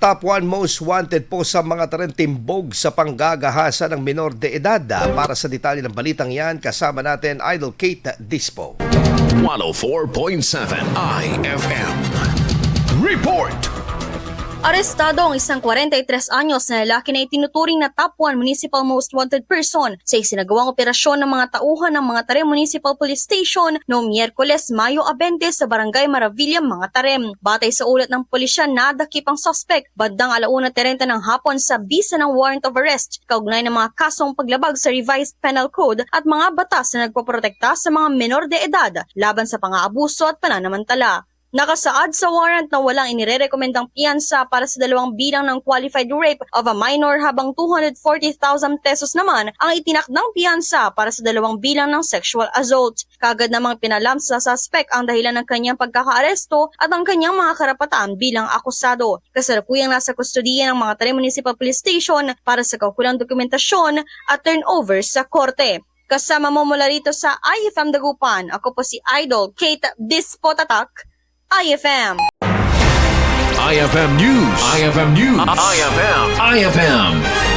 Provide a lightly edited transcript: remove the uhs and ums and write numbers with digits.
Top 1 most wanted po sa mga tarentimbog sa panggagahasa ng minor de edad. Para sa detalye ng balitang yan, kasama natin Idol Kate Dispo. 104.7 IFM. Report! Arestado ang isang 43 anyos na lalaki na itinuturing na top 1 municipal most wanted person sa isinagawang operasyon ng mga tauhan ng mga Tarem Municipal Police Station noong Miyerkules, Mayo 20 sa Barangay Maravilla, mga Tarem. Batay sa ulat ng pulisya, nadakip ang suspect bandang 1:30 ng hapon sa bisa ng warrant of arrest kaugnay ng mga kasong paglabag sa revised penal code at mga batas na nagpoprotekta sa mga menor de edad laban sa pang-aabuso at pananamantala. Nakasaad sa warrant na walang inirerekomendang piyansa para sa 2 bilang ng qualified rape of a minor habang 240,000 pesos naman ang itinakdang piyansa para sa 2 bilang ng sexual assault. Kagad namang pinalam sa suspect ang dahilan ng kanyang pagkakaaresto at ang kanyang mga karapatan bilang akusado. Kasalukuyang nasa kustodiya ng mga Tarem Municipal Police Station para sa kaukulang dokumentasyon at turnover sa korte. Kasama mo mula rito sa IFM Dagupan, ako po si Idol Kate Dispo Tatak, IFM. IFM News. IFM News. IFM.